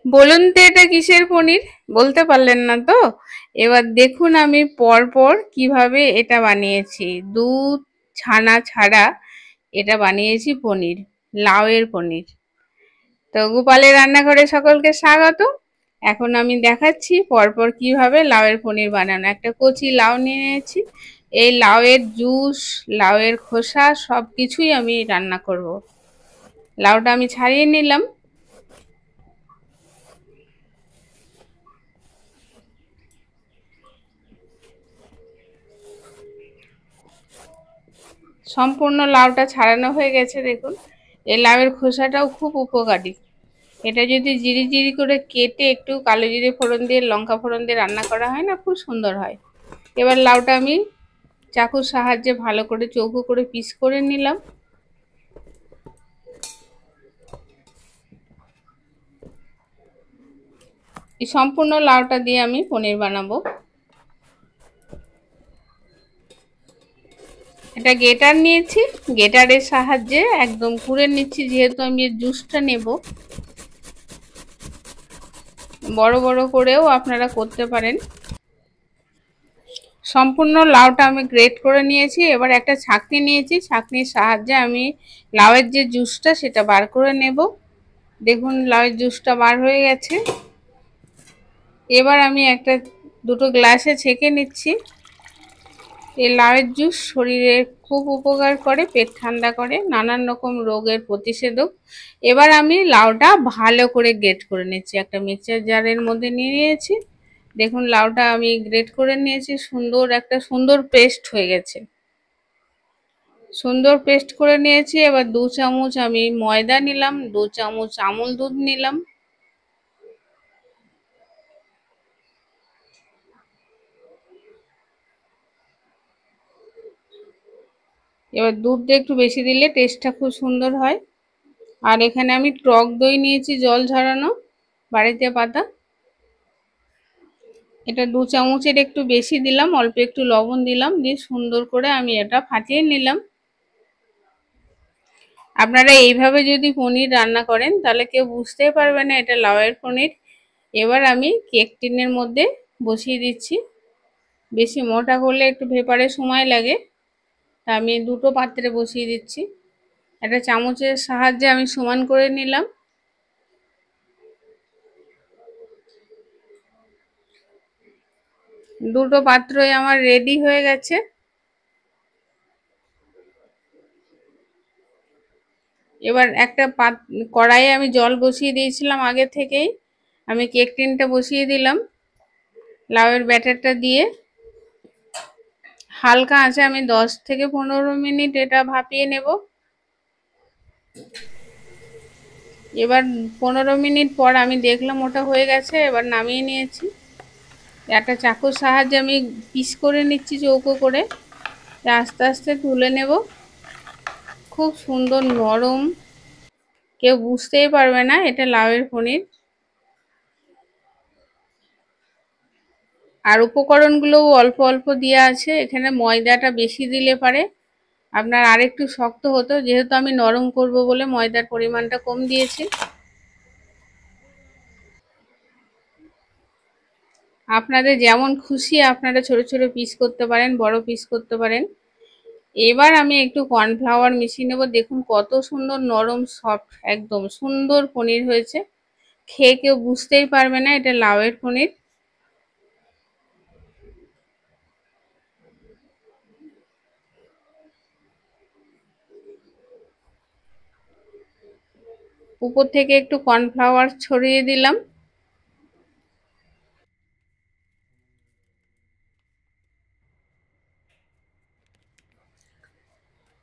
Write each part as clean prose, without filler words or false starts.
বলুন তো এটা কিসের পনির? বলতে পারলেন না তো? এবার দেখুন আমি পরপর কিভাবে এটা বানিয়েছি। দুধ ছানা ছাড়া এটা বানিয়েছি পনির, লাউয়ের পনির। তো গোপালের রান্নাঘরে সকলকে স্বাগত। এখন আমি দেখাচ্ছি পরপর কিভাবে লাউয়ের পনির বানানো। একটা কচি লাউ নিয়ে নিয়েছি। এই লাউয়ের জুস, লাউয়ের খোসা সব কিছুই আমি রান্না করব। লাউটা আমি ছাড়িয়ে নিলাম। সম্পূর্ণ লাউটা ছাড়ানো হয়ে গেছে দেখুন। এই লাউয়ের খোসাটাও খুব উপকারী। এটা যদি জিরি জিরি করে কেটে একটু কালো জিরে ফোড়ন দিয়ে লঙ্কা ফোড়ন দিয়ে রান্না করা হয় না, খুব সুন্দর হয়। এবার লাউটা আমি চাকুর সাহায্যে ভালো করে চৌকো করে পিস করে নিলাম। এই সম্পূর্ণ লাউটা দিয়ে আমি পনির বানাবো। এটা গ্রেটার নিয়েছি, গ্রেটারের সাহায্যে একদম কুড়ে নিচ্ছি, যেহেতু আমি এর জুসটা নেব। বড় বড় করেও আপনারা করতে পারেন। সম্পূর্ণ লাউটা আমি গ্রেট করে নিয়েছি। এবার একটা ছাঁকনি নিয়েছি, ছাঁকনির সাহায্যে আমি লাউয়ের যে জুসটা সেটা বার করে নেব। দেখুন লাউয়ের জুসটা বার হয়ে গেছে। এবার আমি দুটো গ্লাসে ছেঁকে নিচ্ছি। এই লাউয়ের জুস শরীরে খুব উপকার করে, পেট ঠান্ডা করে, নানান রকম রোগের প্রতিষেধক। এবার আমি লাউটা ভালো করে গ্রেট করে নিচ্ছি, একটা মিক্সচার জারের মধ্যে নিয়ে নিয়েছি। দেখুন লাউটা আমি গ্রেট করে নিয়েছি, একটা সুন্দর পেস্ট হয়ে গেছে। সুন্দর পেস্ট করে নিয়েছি। এবার 2 চামচ আমি ময়দা নিলাম, 2 চামচ আমুল দুধ নিলাম। এবার দুধটা একটু বেশি দিলে টেস্টটা খুব সুন্দর হয়। আর এখানে আমি টক দই নিয়েছি, জল ঝরানো, বাড়িতে পাতা। এটা 2 চামচের একটু বেশি দিলাম, অল্প একটু লবণ দিলাম, দিয়ে সুন্দর করে আমি এটা ফাটিয়ে নিলাম। আপনারা এইভাবে যদি পনির রান্না করেন তাহলে কেউ বুঝতেই পারবে না এটা লাউয়ের পনির। এবার আমি কেক টিনের মধ্যে বসিয়ে দিচ্ছি। বেশি মোটা করলে একটু ভেপারে সময় লাগে, তা আমি দুটো পাত্রে বসিয়ে দিচ্ছি। একটা চামচের সাহায্যে আমি সমান করে নিলাম। দুটো পাত্রই আমার রেডি হয়ে গেছে। এবার কড়াইয়ে আমি জল বসিয়ে দিয়েছিলাম আগে থেকেই। আমি কেক টিনটা বসিয়ে দিলাম, লাউয়ের ব্যাটারটা দিয়ে হালকা আঁচে আমি 10 থেকে 15 মিনিট এটা ভাপিয়ে নেব। এবার 15 মিনিট পর আমি দেখলাম ওটা হয়ে গেছে, এবার নামিয়ে নিয়েছি। একটা চাকুর সাহায্যে আমি পিস করে নিচ্ছি চৌকো করে, আস্তে আস্তে তুলে নেব। খুব সুন্দর নরম, কেউ বুঝতেই পারবে না এটা লাউয়ের পনির। আর উপকরণগুলোও অল্প অল্প দেওয়া আছে। এখানে ময়দাটা বেশি দিলে পারে আপনার আরেকটু শক্ত হতো, যেহেতু আমি নরম করব বলে ময়দার পরিমাণটা কম দিয়েছি। আপনাদের যেমন খুশি আপনারা ছোট ছোট পিস করতে পারেন, বড় পিস করতে পারেন। এবার আমি একটু কর্নফ্লাওয়ার মিশিয়ে নেব। দেখুন কত সুন্দর নরম সফট, একদম সুন্দর পনির হয়েছে। খেয়ে কেউ বুঝতেই পারবে না এটা লাউয়ের পনির। উপর থেকে একটু কর্নফ্লাওয়ার ছড়িয়ে দিলাম।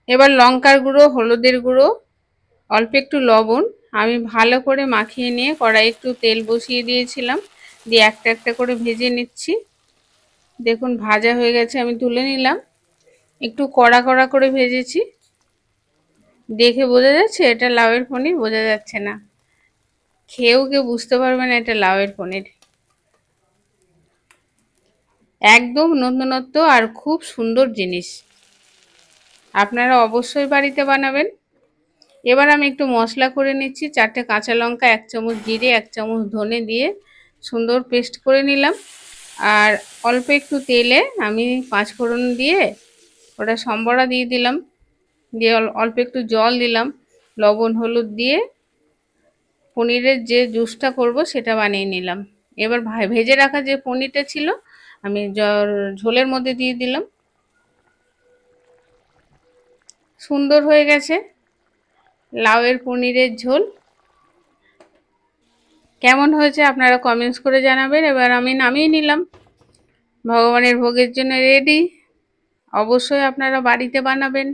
এবার লঙ্কার গুঁড়ো, হলুদের গুঁড়ো, অল্প একটু লবণ আমি ভালো করে মাখিয়ে নিয়ে কড়াই একটু তেল বসিয়ে দিয়েছিলাম, দিয়ে একটা একটা করে ভেজে নিচ্ছি। দেখুন ভাজা হয়ে গেছে, আমি তুলে নিলাম। একটু কড়া কড়া করে ভেজেছি। দেখে বোঝা যাচ্ছে এটা লাউয়ের পনির? বোঝা যাচ্ছে না, খেয়েও কেউ বুঝতে পারবে না এটা লাউয়ের পনির। একদম নতুনত্ব আর খুব সুন্দর জিনিস, আপনারা অবশ্যই বাড়িতে বানাবেন। এবার আমি একটু মশলা করে নিচ্ছি। 4টে কাঁচা লঙ্কা, 1 চামচ জিরে, 1 চামচ ধনে দিয়ে সুন্দর পেস্ট করে নিলাম। আর অল্প একটু তেলে আমি 5 ফোড়ন দিয়ে ওটা সম্বরা দিয়ে দিলাম। দিয়ে অল্প একটু জল দিলাম, লবণ হলুদ দিয়ে পনিরের যে জুসটা করব সেটা বানিয়ে নিলাম। এবার ভেজে রাখা যে পনিরটা ছিল আমি ঝোলের মধ্যে দিয়ে দিলাম। সুন্দর হয়ে গেছে লাউয়ের পনিরের ঝোল। কেমন হয়েছে আপনারা কমেন্টস করে জানাবেন। এবার আমি নামিয়ে নিলাম, ভগবানের ভোগের জন্য রেডি। অবশ্যই আপনারা বাড়িতে বানাবেন।